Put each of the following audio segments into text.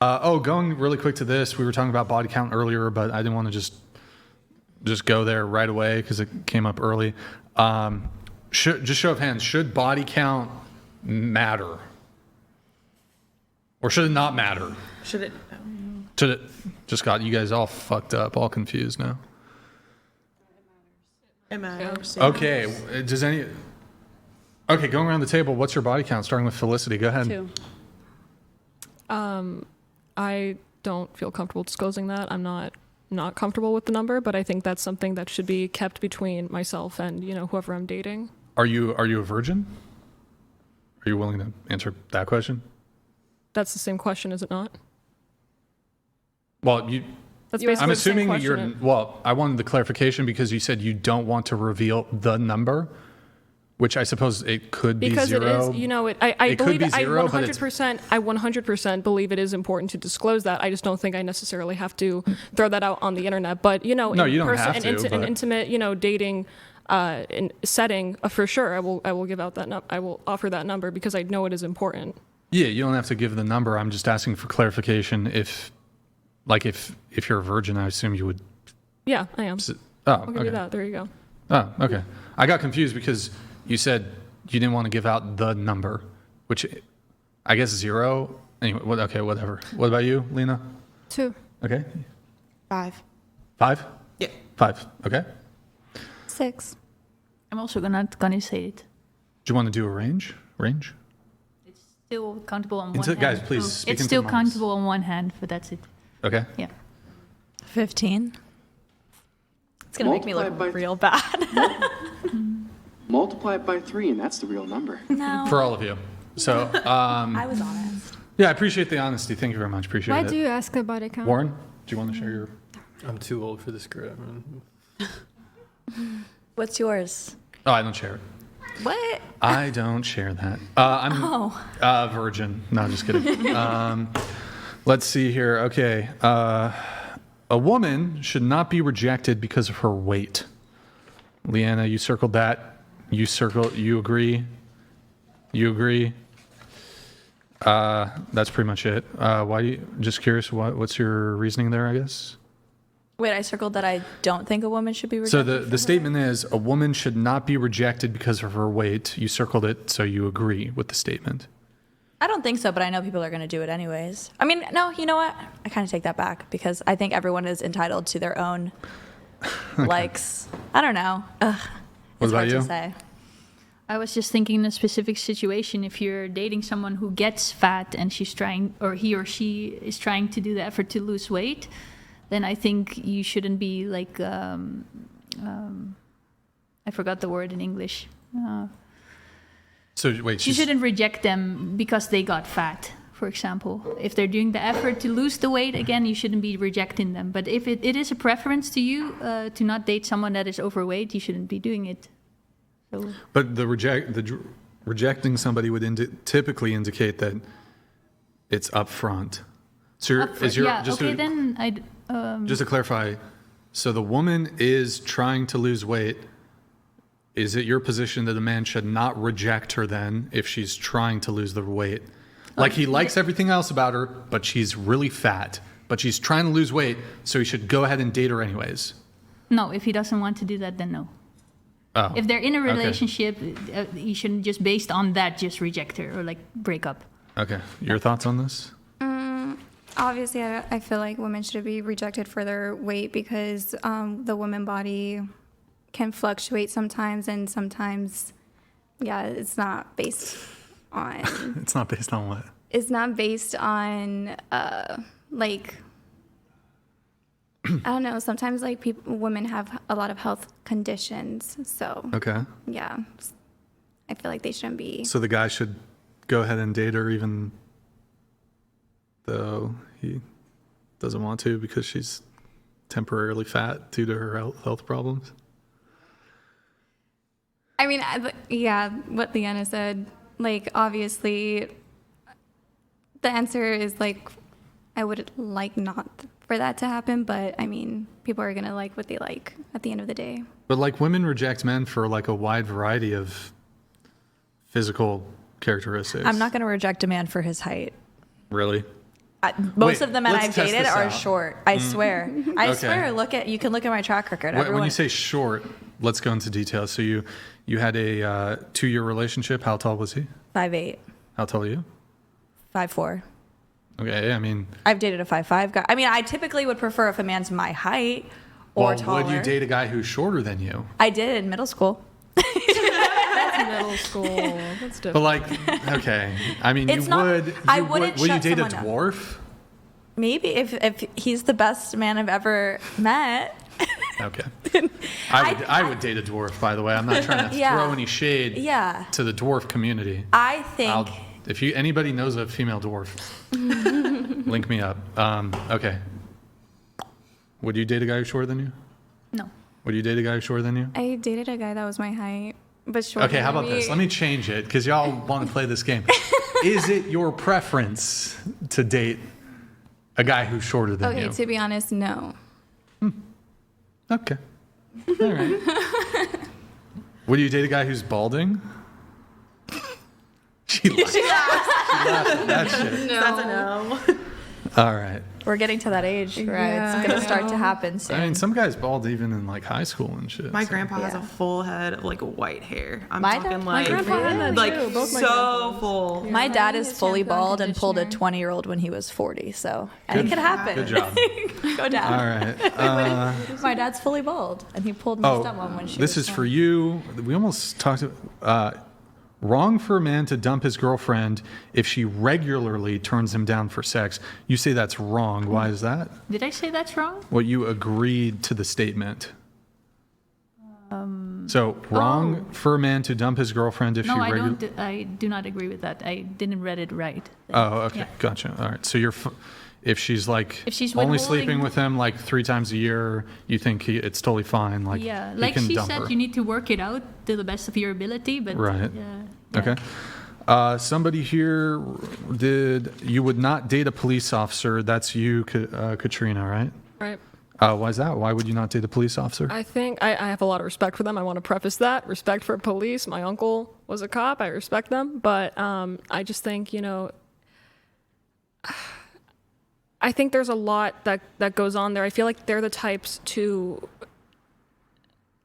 Going really quick to this, we were talking about body count earlier, but I didn't want to just go there right away because it came up early. Just show of hands, should body count matter? Or should it not matter? Should it? Just got you guys all fucked up, all confused now. It matters. Okay, going around the table, what's your body count? Starting with Felicity, go ahead. 2. I don't feel comfortable disclosing that. I'm not comfortable with the number, but I think that's something that should be kept between myself and, whoever I'm dating. Are you a virgin? Are you willing to answer that question? That's the same question, is it not? Well, That's basically I'm the same assuming question. I wanted the clarification because you said you don't want to reveal the number, which I suppose it could be because zero. Because it is, I it believe could be zero, I 100% believe it is important to disclose that. I just don't think I necessarily have to throw that out on the internet. But, no, you don't have to. An intimate, dating in setting, for sure, I will give out that I will offer that number because I know it is important. Yeah, you don't have to give the number. I'm just asking for clarification. If you're a virgin, I assume you would. Yeah, I am. I'll give you that. There you go. Oh, okay. I got confused because you said you didn't want to give out the number, which I guess 0. Anyway, okay, whatever. What about you, Lena? 2. Okay. 5. 5? Yeah. 5. Okay. 6. I'm also not gonna say it. Do you want to do a range? It's still countable on one hand. Guys, please speak It's into still the mics. countable on one hand, but that's it. Okay. Yeah. 15. It's going to make me look real bad. Multiply it by 3, and that's the real number. No. For all of you. So, I was honest. yeah, I appreciate the honesty. Thank you very much. Appreciate Why it. do you ask about it, Count? Warren, do you want to share your? I'm too old for this crap, man. What's yours? Oh, I don't share it. What? I don't share that. I'm a virgin. No, just kidding. Let's see here. Okay. A woman should not be rejected because of her weight. Leanna, you circled that. You agree? You agree? That's pretty much it. Just curious, what's your reasoning there, I guess? Wait, I circled that I don't think a woman should be So rejected. the statement is a woman should not be rejected because of her weight. You circled it, so you agree with the statement. I don't think so, but I know people are going to do it anyways. I mean, no, you know what? I kind of take that back because I think everyone is entitled to their own likes. I don't know. Ugh, What it's about hard you? to say. I was just thinking in a specific situation, if you're dating someone who gets fat and she's trying, or he or she is trying to do the effort to lose weight, then I think you shouldn't be like, I forgot the word in English. So wait, You shouldn't reject them because they got fat, for example. If they're doing the effort to lose the weight, again, you shouldn't be rejecting them. But if it is a preference to you to not date someone that is overweight, you shouldn't be doing it. So. But rejecting somebody would typically indicate that it's upfront. So just to clarify, so the woman is trying to lose weight. Is it your position that a man should not reject her then if she's trying to lose the weight? Like he likes everything else about her, but she's really fat, but she's trying to lose weight, so he should go ahead and date her anyways. No, if he doesn't want to do that, then no. Oh, if they're in a relationship, you shouldn't just based on that just reject her or like break up. Okay. Your thoughts on this? Obviously, I feel like women should be rejected for their weight because the woman body can fluctuate sometimes, and sometimes, it's not based on. It's not based on what? It's not based on like. I don't know. Sometimes like women have a lot of health conditions, so Okay. yeah, I feel like they shouldn't be. So the guy should go ahead and date her even though he doesn't want to because she's temporarily fat due to her health problems? I mean, what Leanna said, like, obviously, the answer is, like, I would like not for that to happen, but, I mean, people are going to like what they like at the end of the day. But, like, women reject men for, like, a wide variety of physical characteristics. I'm not going to reject a man for his height. Really? Most Wait, of the men let's I've test dated this are out. short. I swear. I Okay. swear. You can look at my track record. When Everyone, you say short, let's go into details. So you had a 2-year relationship. How tall was he? 5'8", How tall are you? 5'4". Okay, I mean, I've dated a 5'5" guy. I mean, I typically would prefer if a man's my height or well, taller. would you date a guy who's shorter than you? I did in middle school. That's middle school. That's different. But like, okay, I mean, It's you not- would. I you wouldn't Would you shut date a someone up. dwarf? Maybe if he's the best man I've ever met. Okay. I would date a dwarf, by the way. I'm not trying to Yeah. throw any shade Yeah. to the dwarf community. I think If anybody knows a female dwarf, link me up. Okay. Would you date a guy who's shorter than you? No. Would you date a guy who's shorter than you? I dated a guy that was my height, but shorter. Okay, how than about this? me. Let me change it because y'all want to play this game. Is it your preference to date a guy who's shorter than Okay, you? to be honest, no. Okay. All right. Would you date a guy who's balding? She laughed. She laughed at that shit. That's a no. All right. we're getting to that age where Yeah, it's gonna I start to know. happen soon. I mean, some guys bald even in like high school and shit. My so- grandpa has a Yeah. full head of like white hair. I'm My talking dad- like My grandpa had that like too. Both my so grandpas. full. My dad is His fully shampoo and bald and pulled a conditioner. 20-year-old when he was 40, so it could happen. Good job. Go down. All right. My dad's fully bald, and he pulled my stepmom when she this was is 20. for you. We almost talked. Wrong for a man to dump his girlfriend if she regularly turns him down for sex. You say that's wrong. Why is that? Did I say that's wrong? Well, you agreed to the statement. So wrong for a man to dump his girlfriend if No, she I regularly. don't. I do not agree with that. I didn't read it right. Oh, okay, Yeah. gotcha. All right. So if she's like If she's only withholding- sleeping with him like 3 times a year, you think it's totally fine. Like Yeah, you like can she dump said, her. you need to work it out to the best of your ability. But Right. yeah. Okay. Somebody here you would not date a police officer. That's you, Katrina, right? Right. Why is that? Why would you not date a police officer? I think I have a lot of respect for them. I want to preface that. Respect for police. My uncle was a cop. I respect them. But I just think, I think there's a lot that goes on there. I feel like they're the types to,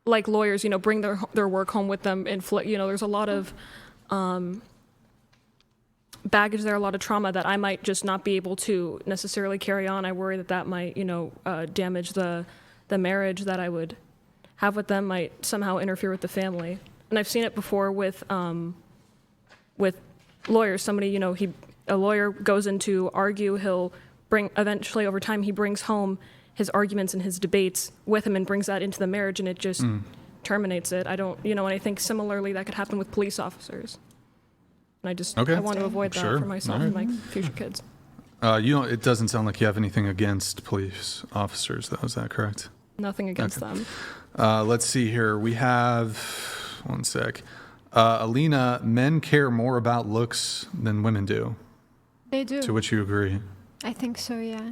like lawyers, bring their work home with them. There's a lot of baggage there, a lot of trauma that I might just not be able to necessarily carry on. I worry that might, damage the marriage that I would have with them, might somehow interfere with the family. And I've seen it before with lawyers. Somebody, a lawyer goes in to argue, eventually over time, he brings home his arguments and his debates with him and brings that into the marriage, and it just terminates it. I don't, and I think similarly that could happen with police officers. And I want to avoid that Sure. for myself and my future kids. It doesn't sound like you have anything against police officers, though. Is that correct? Nothing against them. Let's see here. We have, one sec. Alina, men care more about looks than women do, They do. to which you agree. I think so, yeah.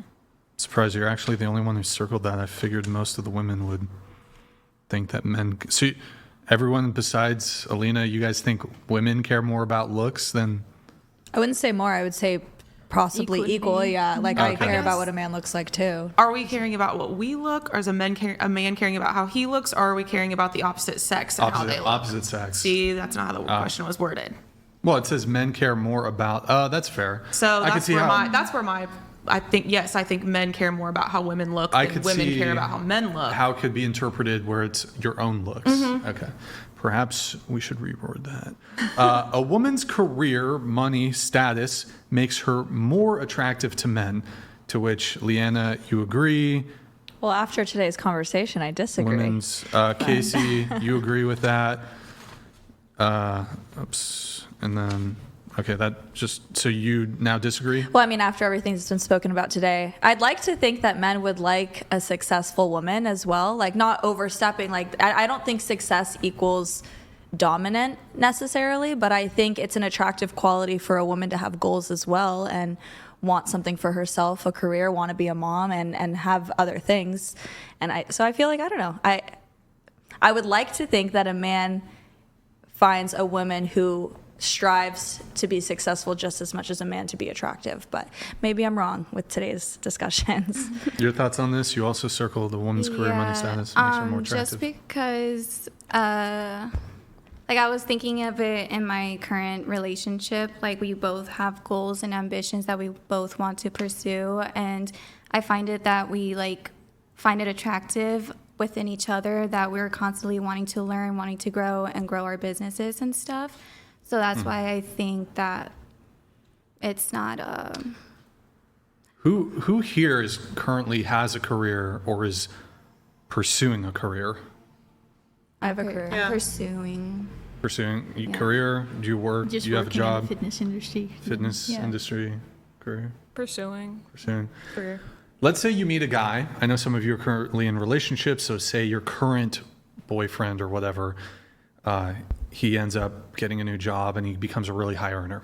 Surprised you're actually the only one who circled that. I figured most of the women would think that men. So everyone besides Alina, you guys think women care more about looks than? I wouldn't say more. I would say possibly equal. Yeah, like I Okay. care I about guess- what a man looks like too. Are we caring about what we look, or is a man caring about how he looks, or are we caring about the opposite sex and how they look? Opposite sex. See, that's not how the question was worded. Well, it says men care more about. That's fair. So I could see how. that's where my I think men care more about how women look I than could women see care about how men look. How it could be interpreted where it's your own looks. Mm-hmm. Okay. Perhaps we should reword that. A woman's career, money, status makes her more attractive to men, to which, Leanna, you agree. Well, after today's conversation, I disagree. Women's, Casey, you agree with that. And then, okay, that just, so you now disagree? Well, I mean, after everything that's been spoken about today, I'd like to think that men would like a successful woman as well, like not overstepping. Like, I don't think success equals dominant necessarily, but I think it's an attractive quality for a woman to have goals as well and want something for herself, a career, want to be a mom and have other things. And so I feel like, I don't know, I would like to think that a man finds a woman who strives to be successful just as much as a man to be attractive. But maybe I'm wrong with today's discussions. Your thoughts on this? You also circle the woman's career money status makes her more attractive. Just because, like I was thinking of it in my current relationship, like we both have goals and ambitions that we both want to pursue, and I find it that we like find it attractive within each other that we're constantly wanting to learn, wanting to grow and grow our businesses and stuff. So that's why I think that it's not Who here is currently has a career or is pursuing a career? I have a career. Yeah. pursuing. Pursuing Yeah. career? Do you work? Just do you have a working in job? the fitness industry. Fitness Yeah. industry career? Pursuing Pursuing. career. Let's say you meet a guy. I know some of you are currently in relationships, so say your current boyfriend or whatever, he ends up getting a new job and he becomes a really high earner.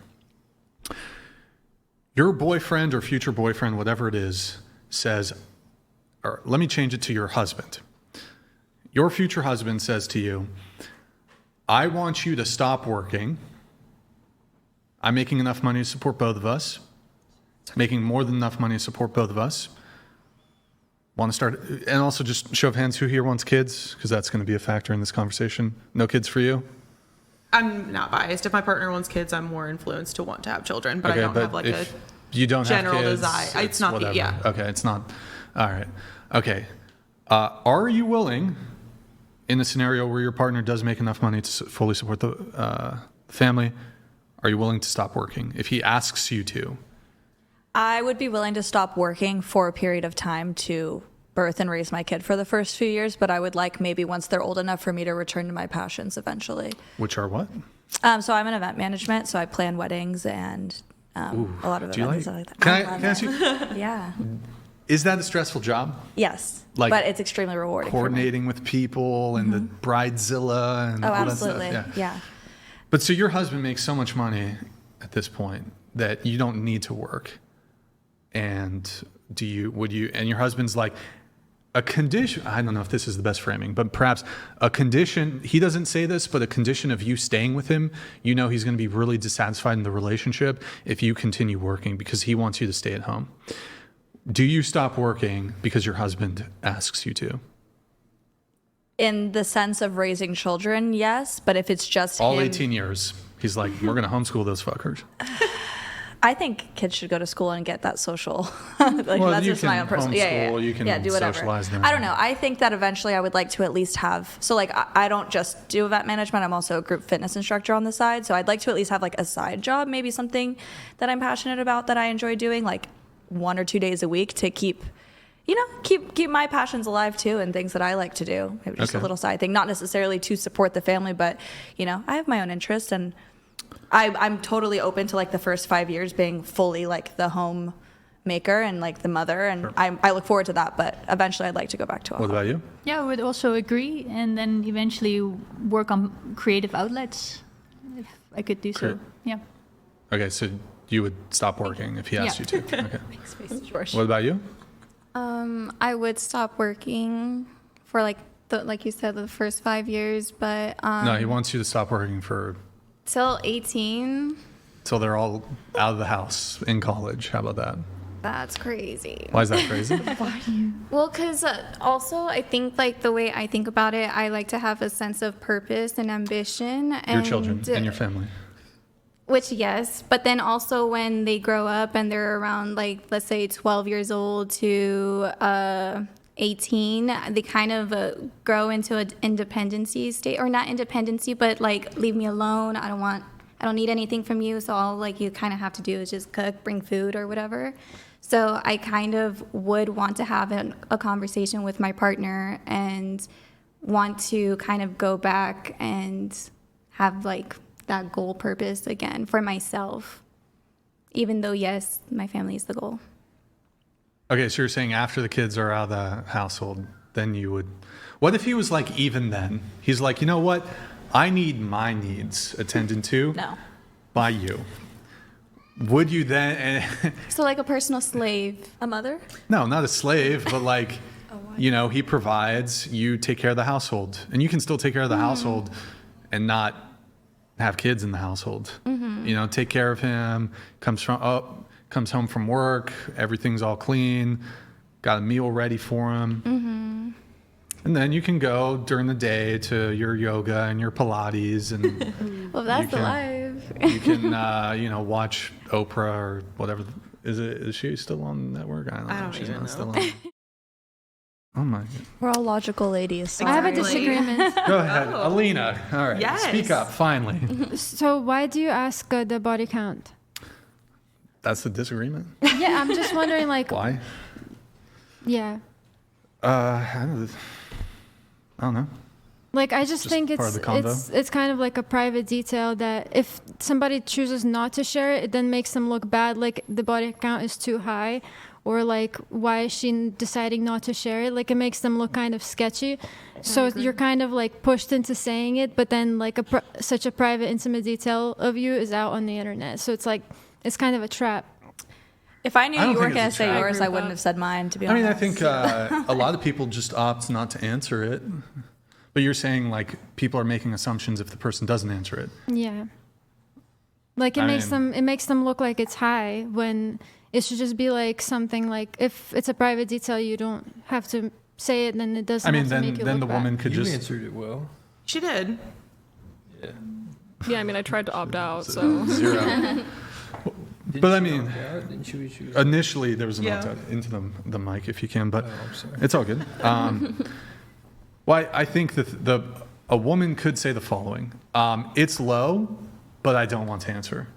Your boyfriend or future boyfriend, whatever it is, says, or let me change it to your husband. Your future husband says to you, I want you to stop working. I'm making enough money to support both of us. Making more than enough money to support both of us. Want to start, and also just show of hands, who here wants kids? Because that's going to be a factor in this conversation. No kids for you? I'm not biased. If my partner wants kids, I'm more influenced to want to have children, but I don't have like a if you don't general have kids, desire. It's not the, whatever. yeah. Okay, it's not. All right. Okay. Are you willing, in a scenario where your partner does make enough money to fully support the family, are you willing to stop working if he asks you to? I would be willing to stop working for a period of time to birth and raise my kid for the first few years, but I would like maybe once they're old enough for me to return to my passions eventually. Which are what? So I'm in event management, so I plan weddings and a lot of Do you events like? and stuff like that. Can I love ask it. you? Yeah. Is that a stressful job? Yes. Like but it's extremely rewarding. for me. Coordinating with people and the bridezilla and Oh, all absolutely. that stuff. Yeah. But so your husband makes so much money at this point that you don't need to work. And would you, and your husband's like, a condition, I don't know if this is the best framing, but perhaps a condition, he doesn't say this, but a condition of you staying with him, you know he's going to be really dissatisfied in the relationship if you continue working because he wants you to stay at home. Do you stop working because your husband asks you to? In the sense of raising children, yes. But if it's just All him, 18 years. He's like, we're going to homeschool those fuckers. I think kids should go to school and get that social. Like, Well, that's you just my can own personal. homeschool, you can do whatever. socialize them. I don't know. I think that eventually I would like to at least have. So like I don't just do event management. I'm also a group fitness instructor on the side. So I'd like to at least have like a side job, maybe something that I'm passionate about that I enjoy doing, like 1 or 2 days a week to keep my passions alive too, and things that I like to do. Maybe just a Okay. little side thing, not necessarily to support the family, but I have my own interests, and I'm totally open to like the first 5 years being fully like the home maker and like the mother, and Sure. I look forward to that. But eventually, I'd like to go back to a What home. about you? Yeah, I would also agree, and then eventually work on creative outlets, if I could do so. Sure. Yeah. Okay, so you would stop working if he asked Yeah. you to. Okay. George. What about you? I would stop working for like you said, the first 5 years, but No, he wants you to stop working for till 18. till they're all out of the house in college. How about that? That's crazy. Why is that crazy? Well, because also I think like the way I think about it, I like to have a sense of purpose and ambition. Your and, children and your family. Which, yes. But then also when they grow up and they're around like, let's say 12 years old to 18, they kind of grow into an independency state, or not independency, but like, leave me alone. I don't need anything from you. So all like you kind of have to do is just cook, bring food or whatever. So I kind of would want to have a conversation with my partner and want to kind of go back and have like that goal purpose again for myself, even though, yes, my family is the goal. Okay, so you're saying after the kids are out of the household, then you would. What if he was like, even then? He's like, you know what? I need my needs attended to No. by you. Would you then? So like a personal slave. A mother? No, not a slave, but like, he provides, you take care of the household. And you can still take care of the household and not have kids in the household. You know, take care of him. Comes home from work. Everything's all clean. Got a meal ready for him. And then you can go during the day to your yoga and your Pilates, and Well, that's the life. you can you know, watch Oprah or whatever. Is she still on the network? I don't know. don't She's even not know. still on. Oh my God. We're all logical ladies. I have a Exactly. disagreement. Go ahead, Alina. All right, Yes. speak up finally. So why do you ask the body count? That's the disagreement. Yeah, I'm just wondering, like, Why? yeah. I don't know. Like, I just think part of the convo? it's kind of like a private detail that if somebody chooses not to share it, it then makes them look bad, like the body count is too high, or like, why is she deciding not to share it? Like, it makes them look kind of sketchy. So you're kind of like pushed into saying it, but then like such a private, intimate detail of you is out on the internet. So it's like, it's kind of a trap. If I knew I don't you were think going it's to a say trap. yours, I I agree with wouldn't that. have said mine, to be I honest. mean, I think a lot of people just opt not to answer it. But you're saying like people are making assumptions if the person doesn't answer it. Yeah. Like, I mean- it makes them look like it's high when it should just be like something like, if it's a private detail, you don't have to say it, then it doesn't I mean, have to make you then look the bad. woman could You just answered it well. She did. Yeah. Yeah, I mean, I tried to opt out, so. zero. Didn't But I she mean, opt out? Didn't she? initially there was an Yeah. opt out into the mic if you can, but Oh, I'm sorry. it's all good. Well, I think that a woman could say the following: "It's low, but I don't want to answer."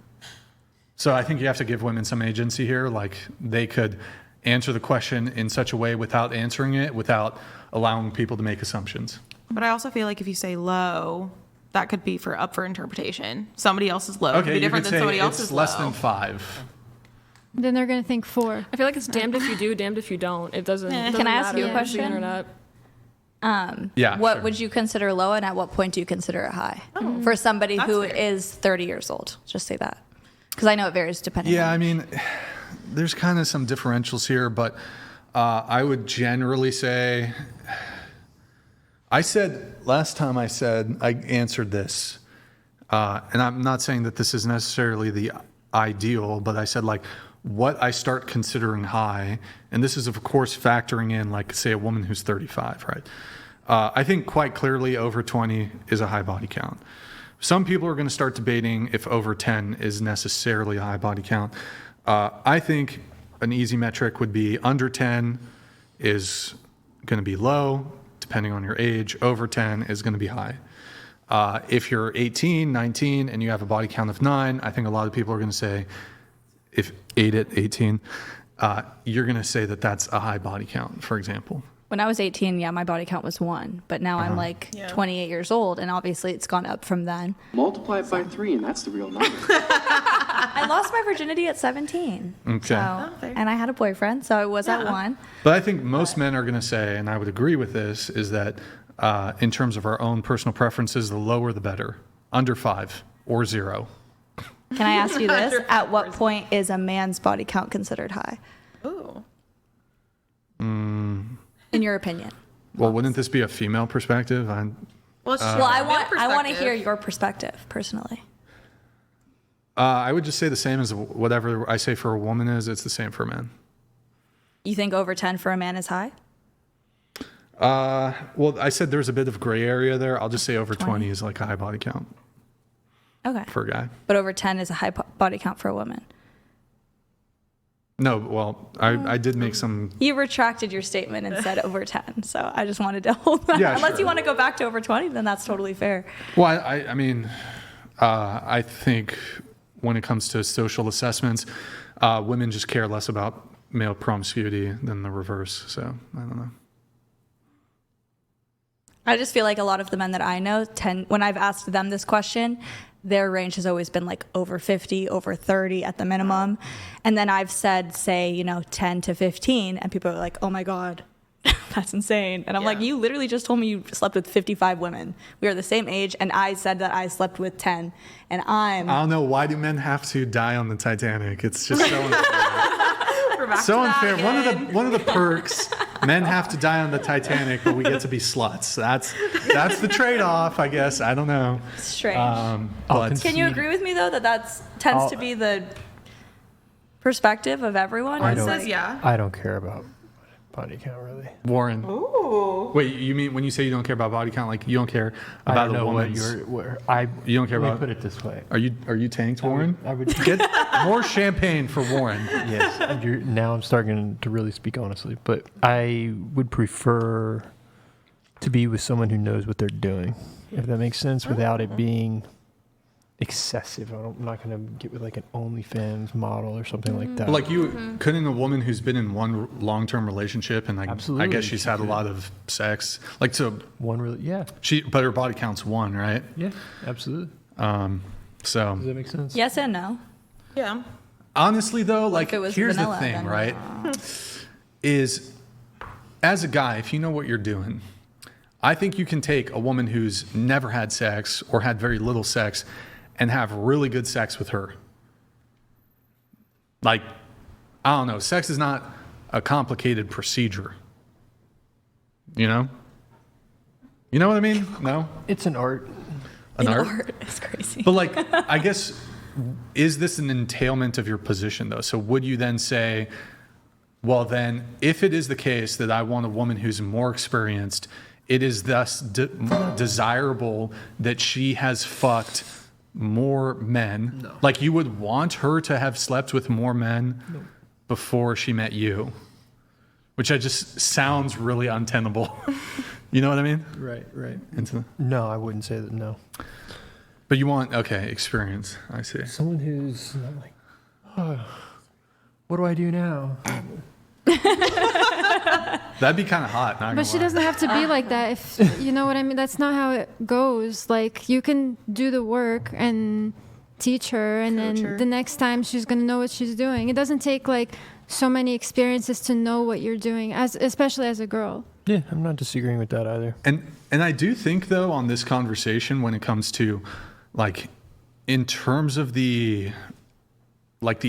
So I think you have to give women some agency here. Like, they could answer the question in such a way without answering it, without allowing people to make assumptions. But I also feel like if you say low, that could be up for interpretation. Somebody else's low could Okay, be you different could than say somebody it's else's less low. than 5. Then they're going to think 4. I feel like it's damned if you do, damned if you don't. It doesn't. Can I ask you a matter. It's the question? internet. Yeah. What sure. would you consider low, and at what point do you consider it high? For somebody who fair. is 30 years old. Just say that. Because I know it varies depending Yeah, on I mean, there's kind of some differentials here, but I would generally say, last time I answered this, and I'm not saying that this is necessarily the ideal, but I said like what I start considering high, and this is of course factoring in like say a woman who's 35, right? I think quite clearly over 20 is a high body count. Some people are going to start debating if over 10 is necessarily a high body count. I think an easy metric would be under 10 is going to be low, depending on your age. Over 10 is going to be high. If you're 18, 19, and you have a body count of 9, I think a lot of people are going to say, if 8 at 18, you're going to say that that's a high body count, for example. When I was 18, yeah, my body count was 1. But now I'm like 28 years old, and obviously it's gone up from then. Multiply it by 3, and that's the real number. I lost my virginity at 17. Okay. So, and I had a boyfriend, so it was at 1. But I think most men are going to say, and I would agree with this, is that in terms of our own personal preferences, the lower the better. Under 5 or 0. Can I ask you this? At what point is a man's body count considered high, Ooh. in your opinion? Well, wouldn't this be a female perspective? Well, it's Well, I male want to perspective. hear your perspective personally. I would just say the same as whatever I say for a woman is, it's the same for men. You think over 10 for a man is high? Well, I said there's a bit of gray area there. I'll just say over 20 is like a high body count Okay. for a guy. But over 10 is a high body count for a woman. No, well, I did make some. You retracted your statement and said over 10. So I just wanted to hold that. Yeah, Unless sure. you want to go back to over 20, then that's totally fair. Well, I mean, I think when it comes to social assessments, women just care less about male promiscuity than the reverse. So I don't know. I just feel like a lot of the men that I know when I've asked them this question, their range has always been like over 50, over 30 at the minimum. And then I've said, say, 10 to 15, and people are like, oh my God, that's insane. And I'm like, you literally just told me you slept with 55 women. We are the same age, and I said that I slept with 10. And I don't know. Why do men have to die on the Titanic? It's just so unfair. We're back So to that unfair. again. One of the perks Men have to die on the Titanic, but we get to be sluts. That's the trade-off, I guess. I don't know. Strange. But Can you agree with me though that tends to be the perspective of everyone? Warren says yeah. I don't care about body count really. Warren. Ooh. Wait, you mean when you say you don't care about body count, like you don't care I about don't a know what woman's? you don't care let me about- put it this way. Are you tanked, Warren? I would Get more champagne for Warren. yes. Now I'm starting to really speak honestly, but I would prefer to be with someone who knows what they're doing, if that makes sense, without it being excessive. I'm not going to get with like an OnlyFans model or something like that. But like you, couldn't a woman who's been in one long-term relationship and like I Absolutely, guess she's she had a could. lot of sex, like so One really, yeah, but her body count's 1, right? yeah, absolutely. So Does that make sense? Yes and no. Yeah. honestly though, like if it was here's vanilla, the thing, then right? Is as a guy, if you know what you're doing, I think you can take a woman who's never had sex or had very little sex and have really good sex with her. Like, I don't know, sex is not a complicated procedure. You know? You know what I mean? No? It's an art. An art? Art is crazy. But like, I guess, is this an entailment of your position though? So would you then say, well then, if it is the case that I want a woman who's more experienced, it is thus desirable that she has fucked more men? No. Like you would want her to have slept with more men before she met you, which I just sounds really untenable. You know what I mean? Right. No, I wouldn't say that. No. But you want, okay, experience. I see. Someone who's not like, oh, what do I do now? That'd be kind of hot. Not But she doesn't have to be like that. If you know what I mean, that's not how it goes. Like you can do the work and teach her, and Coach then her. the next time she's gonna know what she's doing. It doesn't take like so many experiences to know what you're doing, especially as a girl. Yeah, I'm not disagreeing with that either. And I do think though on this conversation when it comes to like in terms of the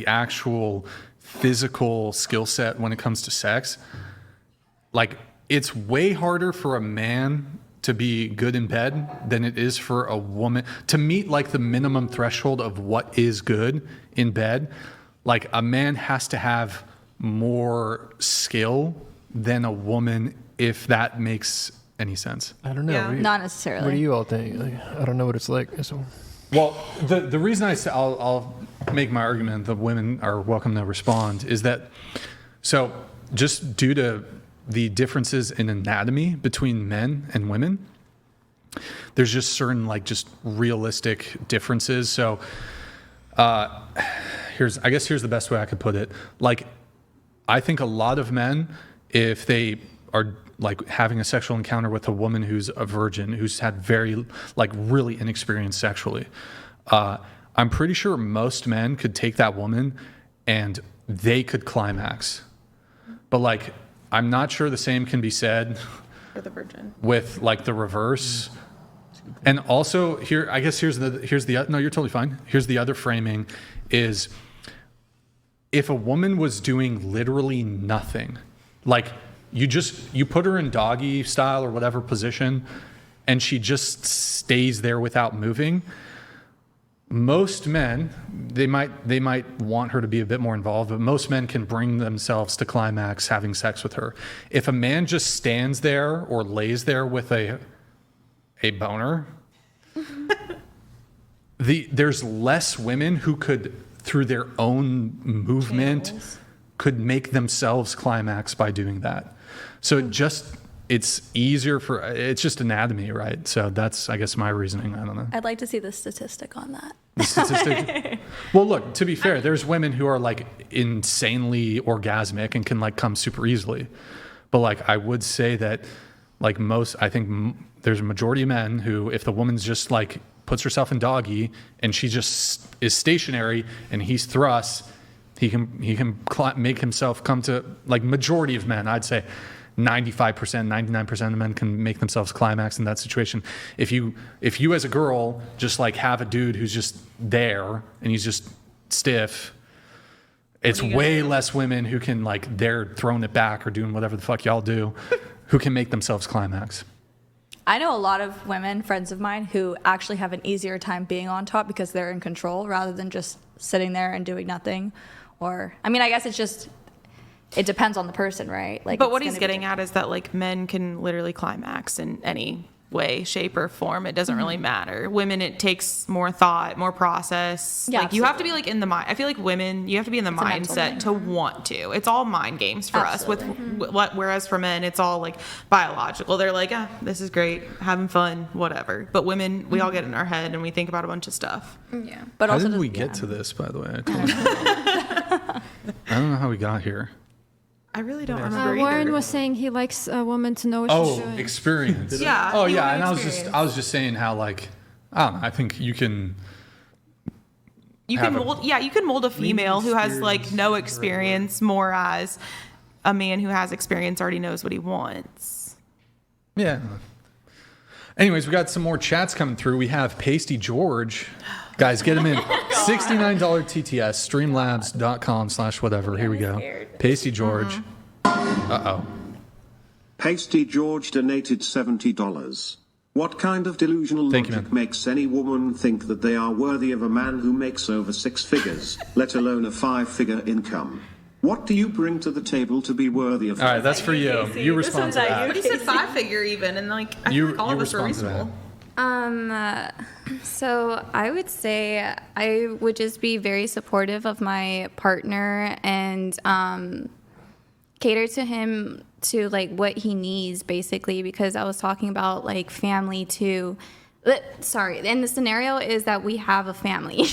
actual physical skill set when it comes to sex, like it's way harder for a man to be good in bed than it is for a woman to meet like the minimum threshold of what is good in bed. Like a man has to have more skill than a woman, if that makes any sense. I don't know. Yeah. What do you, Not necessarily. what do you all think? Like, I don't know what it's like. So Well, the reason I say I'll make my argument that women are welcome to respond is that so just due to the differences in anatomy between men and women, there's just certain like just realistic differences. So here's the best way I could put it. Like I think a lot of men, if they are like having a sexual encounter with a woman who's a virgin, who's had very like really inexperienced sexually, I'm pretty sure most men could take that woman and they could climax. But like, I'm not sure the same can be said For the virgin. with like the reverse. And also here, I guess here's the no, you're totally fine. Here's the other framing is if a woman was doing literally nothing, like you put her in doggy style or whatever position and she just stays there without moving, most men, they might want her to be a bit more involved, but most men can bring themselves to climax having sex with her. If a man just stands there or lays there with a boner, there's less women who could, through their own movement, could make themselves climax by doing that. So it's easier it's just anatomy, right? So that's, I guess, my reasoning. I don't know. I'd like to see the statistic on that. The statistic. Well, look, to be fair, there's women who are like insanely orgasmic and can like come super easily. But like, I would say that like there's a majority of men who, if the woman's just like puts herself in doggy and she just is stationary and he's thrust, he can make himself come to, like, majority of men, I'd say 95%, 99% of men can make themselves climax in that situation. If you as a girl just like have a dude who's just there and he's just stiff, It's way less women who can, like, they're throwing it back or doing whatever the fuck y'all do, who can make themselves climax. I know a lot of women, friends of mine, who actually have an easier time being on top because they're in control rather than just sitting there and doing nothing. Or, I mean, I guess it depends on the person, right? Like, but what he's getting at is that, like, men can literally climax in any way, shape, or form. It doesn't really matter. Women, it takes more thought, more process. Yeah, like, you have to be, like, in the mind. I feel like women, you have to be in the mindset to want to. It's all mind games for us. Whereas for men, it's all, like, biological. They're like, this is great, having fun, whatever. But women, we all get in our head and we think about a bunch of stuff. Yeah. But How also did we get to this, by the way? I don't know how we got here. I really don't remember either. Warren was saying he likes a woman to know what she's doing. Experience. Yeah. Oh, you yeah. want And I was just saying how, like, I don't know. I think you can. You can mold a female who has, like, no experience more as a man who has experience already knows what he wants. Yeah. Anyways, we got some more chats coming through. We have Pasty George. Guys, get him in. $69 TTS, streamlabs.com/whatever. Here we go. Pasty George. Uh-oh. Pasty George donated $70. What kind of delusional Thank you, logic man. makes any woman think that they are worthy of a man who makes over 6 figures, let alone a 5-figure income? What do you bring to the table to be worthy of All right, that's for you. You respond to that. But he said 5-figure even, and, like, I feel like all of us are reasonable. So I would say I would just be very supportive of my partner and cater to him to, like, what he needs, basically, because I was talking about, like, family too. Sorry, and the scenario is that we have a family.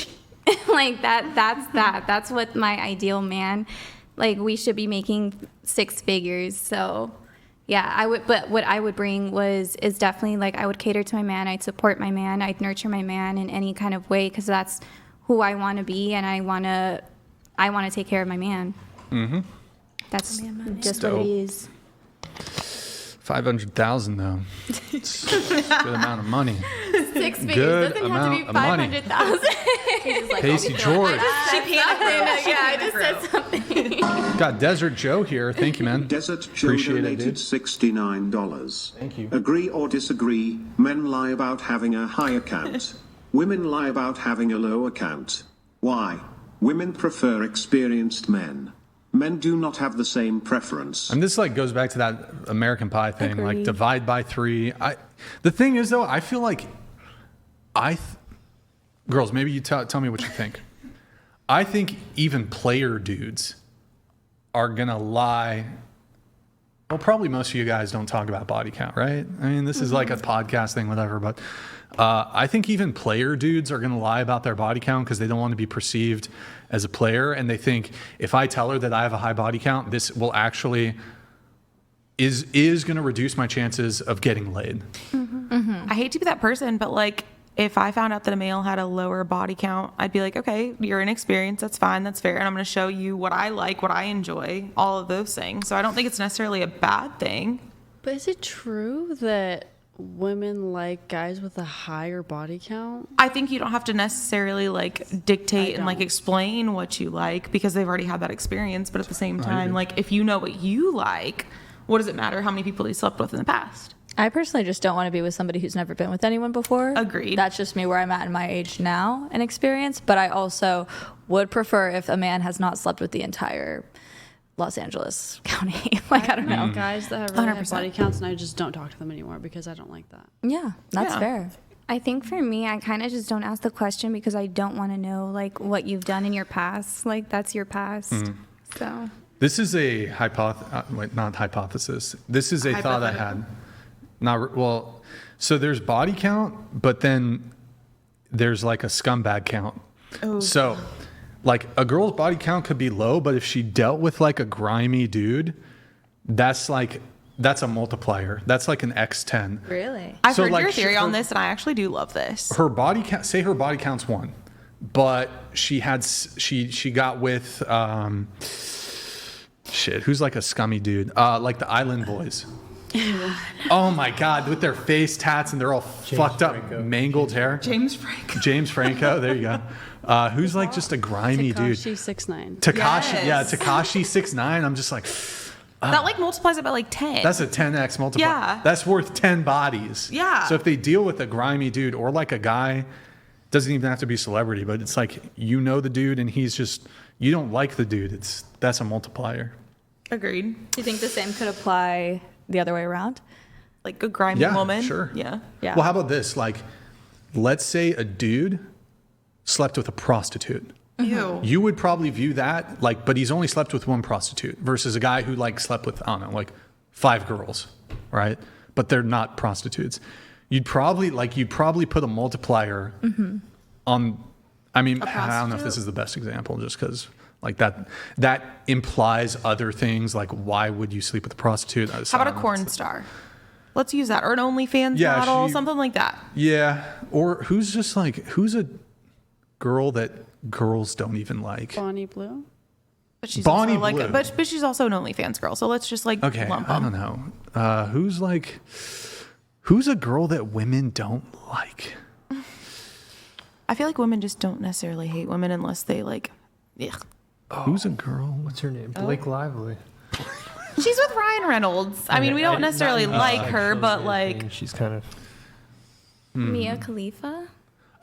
Like, that's what my ideal man, like, we should be making 6 figures. So yeah, I would, but what I would bring is definitely, like, I would cater to my man, I'd support my man, I'd nurture my man in any kind of way, because that's who I want to be, and I want to take care of my man. Mm-hmm. That's just what it is. 500,000 though. It's a good amount of money. 6 figures Good doesn't have to be amount of money. 500,000. Pasty George. I just said something. Got Desert Joe here. Thank you, man. Desert Joe Appreciate it, donated dude. $69. Thank you. Agree or disagree, men lie about having a high account. Women lie about having a low account. Why? Women prefer experienced men. Men do not have the same preference. And this, like, goes back to that American Pie thing, like, Agreed. divide by 3. The thing is, though, I feel like girls, maybe you tell me what you think. I think even player dudes are gonna lie. Well, probably most of you guys don't talk about body count, right? I mean, this is like a podcast thing, whatever. But I think even player dudes are gonna lie about their body count because they don't want to be perceived as a player, and they think if I tell her that I have a high body count, this will actually is going to reduce my chances of getting laid. I hate to be that person, but, like, if I found out that a male had a lower body count, I'd be like, okay, you're inexperienced. That's fine. That's fair. And I'm going to show you what I like, what I enjoy, all of those things. So I don't think it's necessarily a bad thing. But is it true that women like guys with a higher body count? I think you don't have to necessarily, like, dictate and, like, explain what you like because they've already had that experience. But at the same time, like, if you know what you like, what does it matter how many people you slept with in the past? I personally just don't want to be with somebody who's never been with anyone before. Agreed. That's just me where I'm at in my age now and experience. But I also would prefer if a man has not slept with the entire Los Angeles County. Like, I don't know. Guys that have really high 100%. body counts, and I just don't talk to them anymore because I don't like that. Yeah, that's fair. I think for me, I kind of just don't ask the question because I don't want to know, like, what you've done in your past. Like, that's your past. So This is a not hypothesis. This is a thought I had. So there's body count, but then there's, like, a scumbag count. Oh. So, like, a girl's body count could be low, but if she dealt with, like, a grimy dude, that's a multiplier. That's like an X10. Really? I've So, heard like, your theory on this, and I actually do love this. Her body count, say her body count's 1, but she got with who's like a scummy dude, like the Island Boys. Oh my God, with their face tats and they're all fucked up, mangled hair. James Franco. James Franco, there you go. Who's like just a grimy dude. Tekashi 6ix9ine. Tekashi, Yes. Tekashi 6ix9ine. I'm just like, That like multiplies it by like 10. that's a 10x multiplier. Yeah. That's worth 10 bodies. Yeah. So if they deal with a grimy dude or like a guy, doesn't even have to be celebrity, but it's like you know the dude and he's just you don't like the dude. That's a multiplier. Agreed. Do you think the same could apply the other way around? Like a grimy Yeah, woman. sure. Yeah. Yeah. Well, how about this? Like, let's say a dude slept with a prostitute. Ew. You would probably view that like, but he's only slept with one prostitute versus a guy who like slept with, I don't know, like 5 girls, right? But they're not prostitutes. You'd probably put a multiplier on, I mean, I don't know if this is the best example just because like that implies other things. Like, why would you sleep with a prostitute? How about a corn star? Let's use that. Or an OnlyFans Yeah, model, she- something like that. Yeah. Or who's a girl that girls don't even like? Bonnie Blue. But she's Bonnie also like Blue. but she's also an OnlyFans girl. So let's just like Okay, lump I them. don't know. Who's a girl that women don't like? I feel like women just don't necessarily hate women unless they like Who's a girl? What's her name? Blake Lively. She's with Ryan Reynolds. I mean, we don't necessarily like her, but like she's kind of. Mia Khalifa.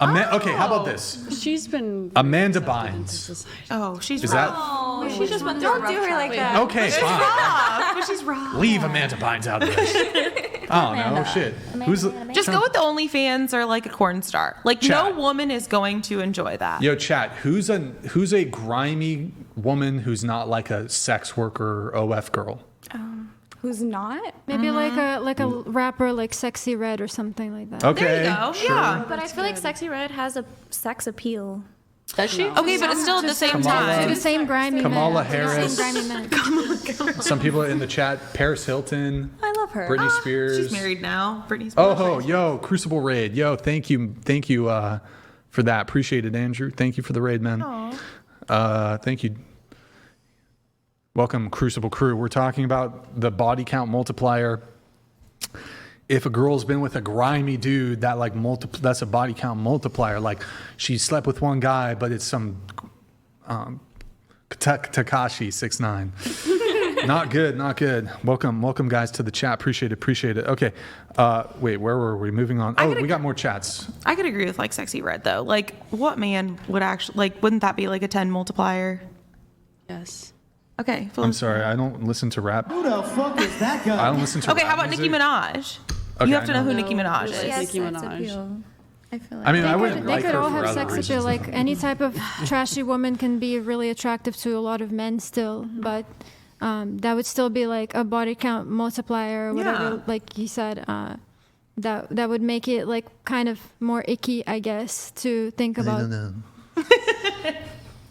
Okay, how about this? She's been Amanda accepted into Bynes. society. oh, she's Is rough. that She just went through Don't do her like that. okay? Fine. But she's rough. Leave Amanda Bynes out of this. Oh no, shit. Who's Just go with the OnlyFans or like a corn star. Like Chat. no woman is going to enjoy that. Yo, chat? Who's a grimy woman who's not like a sex worker OF girl? Who's not? Maybe like a rapper like Sexy Red or something like that. Okay. There you go. Sure. Yeah. But I feel like Sexy Red has a sex appeal. Does she? Okay, but it's still at the same Kamala- The time. same grimy Kamala men. Harris. The same grimy men. Some people in the chat. Paris Hilton. I love her. Britney Spears. She's married now. Britney Spears. Oh, yo, Crucible Raid. Yo, thank you for that. Appreciate it, Andrew. Thank you for the raid, man. Thank you. Welcome, Crucible Crew. We're talking about the body count multiplier. If a girl's been with a grimy dude, that like that's a body count multiplier. Like she slept with one guy, but it's some Tekashi 6ix9ine. Not good. Welcome guys to the chat. Appreciate it. Okay. Wait, where were we? Moving on. Oh, we got more chats. I could agree with like Sexy Red though. Like what man would actually like wouldn't that be like a 10 multiplier? Yes. Okay. I'm sorry, I don't listen to rap. Who the fuck is that guy? I don't listen to Okay, rap how about Nicki music. Minaj? Okay, You have to I know who know. Nicki Minaj Yes. is. Nicki sex Minaj. appeal. I feel like I mean, I They wouldn't could, like they could her all for have other sex reasons. appeal. Like any type of trashy woman can be really attractive to a lot of men still, but that would still be like a body count multiplier or whatever. Yeah. Like he said, that would make it like kind of more icky, I guess, to think about.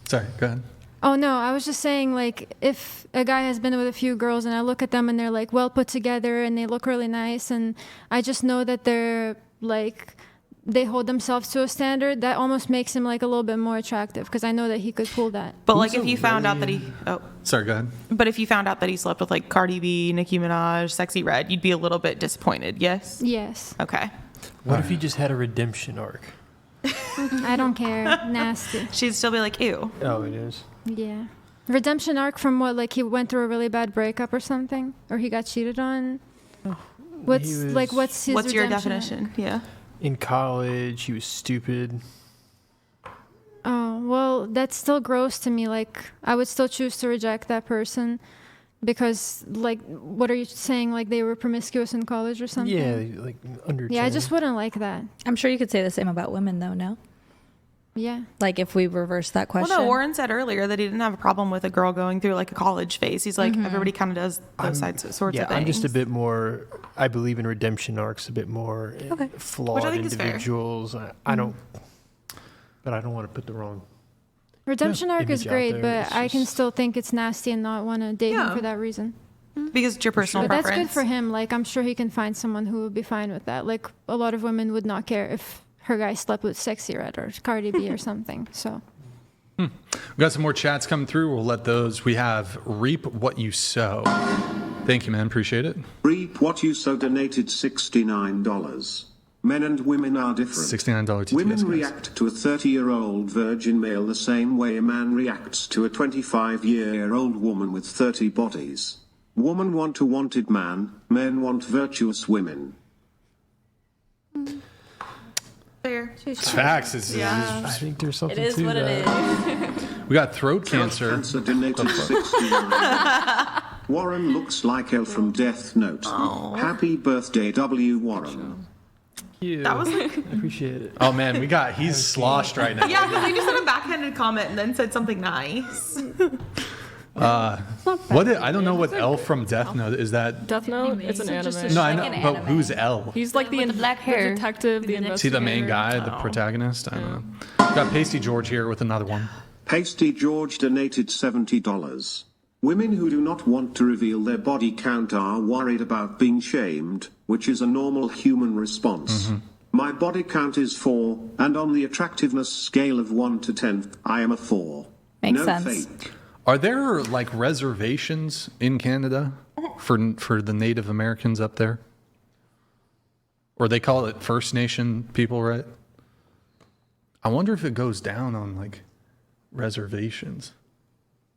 Sorry, go ahead. Oh no, I was just saying like if a guy has been with a few girls and I look at them and they're like well put together and they look really nice and I just know that they're like they hold themselves to a standard, that almost makes him like a little bit more attractive because I know that he could pull that. But like Who's if a you found out that really- he Sorry, go ahead. but if you found out that he slept with like Cardi B, Nicki Minaj, Sexy Red, you'd be a little bit disappointed. Yes. Yes. Okay. What if he just had a redemption arc? I don't care. Nasty. She'd still be like, ew. Oh, it is. Yeah. Redemption arc from what? Like he went through a really bad breakup or something, or he got cheated on. What's He was- like? What's his? What's your redemption arc? definition? Yeah. In college, he was stupid. Oh, well, that's still gross to me. Like, I would still choose to reject that person because, like, what are you saying? Like, they were promiscuous in college or something? Yeah, like under. Yeah, I 10. just wouldn't like that. I'm sure you could say the same about women, though, no? Yeah. Like, if we reverse that question. Well, no, Warren said earlier that he didn't have a problem with a girl going through like a college phase. He's like, everybody kind of does those sorts Yeah, of things. I'm just a bit more. I believe in redemption arcs a bit more. Okay. Flawed think is fair. individuals. I don't. But I don't want to put the wrong. Redemption arc is Image out great, there, but it's I can just- still think it's nasty and not want to date him Yeah. for that reason. because it's your personal But preference. that's good for him. Like, I'm sure he can find someone who would be fine with that. Like, a lot of women would not care if her guy slept with Sexy Red or Cardi B or something. So, We got some more chats coming through. We'll let those. We have reap what you sow. Thank you, man. Appreciate it. Reap what you sow donated $69. Men and women are different. $69 TTS, Women guys. react to a 30-year-old virgin male the same way a man reacts to a 25-year-old woman with 30 bodies. Women want a wanted man, men want virtuous women. Fair. It's facts. It's, I think there's something It is to what that. it is. we got throat cancer. Cancer donated 69. Warren looks like Elle from Death Note. Happy birthday, W. Warren. Yeah, That was like, I appreciate it. Oh man, he's sloshed right now. yeah, because he just had a backhanded comment and then said something nice. I don't know what L from Death Note is. That Death Note, it's an anime. no, I know, like an but anime. who's L? He's like With the black hair. detective, the Is Is he the main investigator. guy, the protagonist? I don't know. Got Pasty George here with another one. Pasty George donated $70. Women who do not want to reveal their body count are worried about being shamed, which is a normal human response. My body count is 4, and on the attractiveness scale of 1 to 10, I am a 4. Makes no sense. fake. Are there like reservations in Canada for the Native Americans up there? Or they call it First Nation people, right? I wonder if it goes down on like reservations.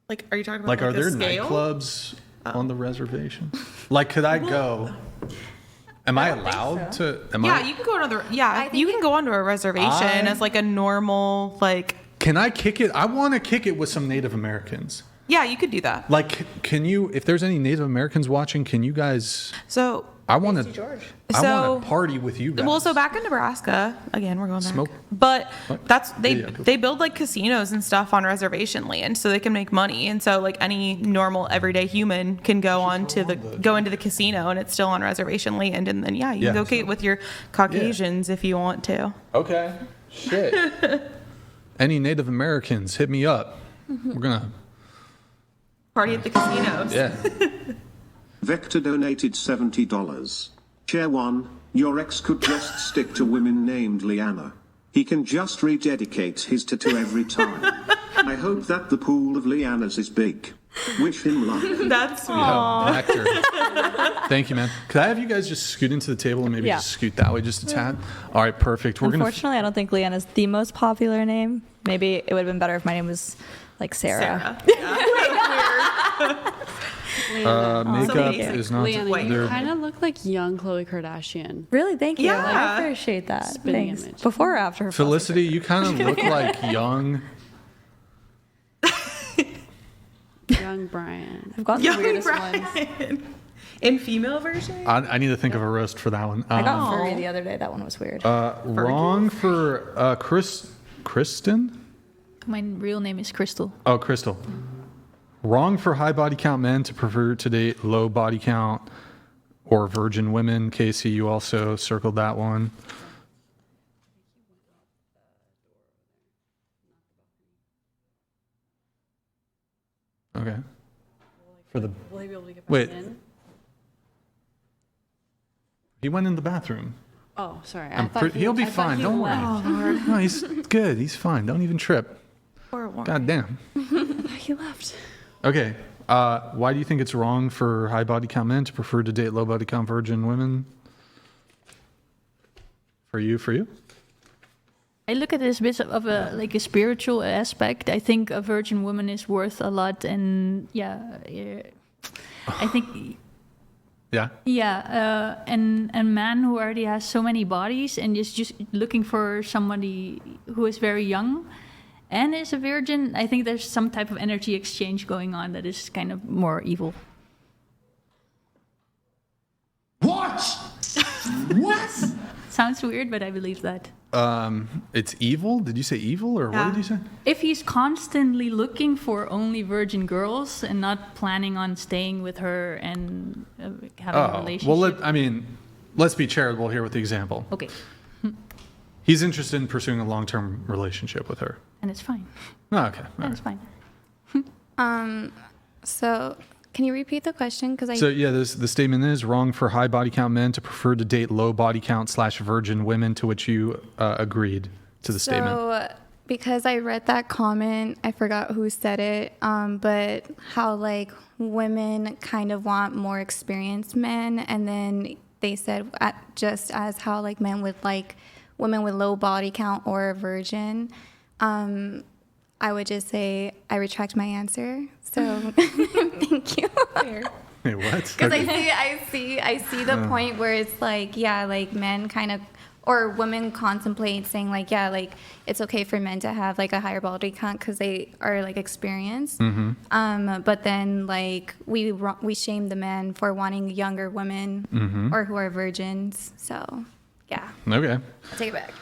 Like, are you talking about Like, are the there scale? nightclubs on the reservation? Like, could I go? Am I allowed to? Yeah, you can go onto you can go onto a reservation as like a normal like. Can I kick it? I want to kick it with some Native Americans. Yeah, you could do that. Like, can you? If there's any Native Americans watching, can you guys? So I want to. I want to party with you guys. well, so back in Nebraska, again, we're going back. Smoke. But that's Yeah, go. they build like casinos and stuff on reservation land so they can make money. And so like any normal everyday human can go into the casino and it's still on reservation land. And then you Yeah, can go so- Kate with your Caucasians if you want to. Okay. Shit. Any Native Americans, hit me up. We're gonna. Party at the casinos. Yeah. Vector donated $70. Chair 1, your ex could just stick to women named Liana. He can just rededicate his tattoo every time. I hope that the pool of Lianas is big. Wish him luck. That's Actor. Thank you, man. Could I have you guys just scoot into the table and maybe Yeah. just scoot that way just a tad? All right, perfect. We're gonna. Unfortunately, I don't think Leanna's the most popular name. Maybe it would have been better if my name was like Sarah. Makeup Leanna. is not. Leanna, you they're- kind of look like young Khloe Kardashian. Really? Thank you. Yeah. I appreciate that. Spitting Thanks. image. Before or after her Felicity, you kind of look like young. Young Brian. I've gotten the weirdest ones. In female version? I need to think of a roast for that one. I got furry the other day. That one was weird. Wrong for Kristen. My real name is Crystal. Oh, Crystal. Wrong for high body count men to prefer to date low body count or virgin women. Casey, you also circled that one. Okay. For the Will he be able to get back wait, in? he went in the bathroom. Oh, sorry. He'll be fine. Don't worry. No, he's good. He's fine. Don't even trip. God damn. He left. Okay. Why do you think it's wrong for high body count men to prefer to date low body count virgin women? For you? I look at this bit of a like a spiritual aspect. I think a virgin woman is worth a lot, and I think and a man who already has so many bodies and is just looking for somebody who is very young and is a virgin. I think there's some type of energy exchange going on that is kind of more evil. What? What? Sounds weird, but I believe that. It's evil? Did you say evil or what did you say? If he's constantly looking for only virgin girls and not planning on staying with her and having a relationship. Well, let's be charitable here with the example. Okay. He's interested in pursuing a long-term relationship with her. And it's fine. Oh, okay. All And right. it's fine. So can you repeat the question? Because So yeah, the statement is wrong for high body count men to prefer to date low body count / virgin women, to which you agreed to the statement. because I read that comment, I forgot who said it, but how like women kind of want more experienced men, and then they said just as how like men would like women with low body count or a virgin. I would just say I retract my answer. So thank you. Wait, what? Because I see the point where it's like, yeah, like men kind of, or women contemplate saying like, yeah, like it's okay for men to have like a higher body count because they are like experienced. But then like we shame the men for wanting younger women or who are virgins. So yeah. Okay. I'll take it back.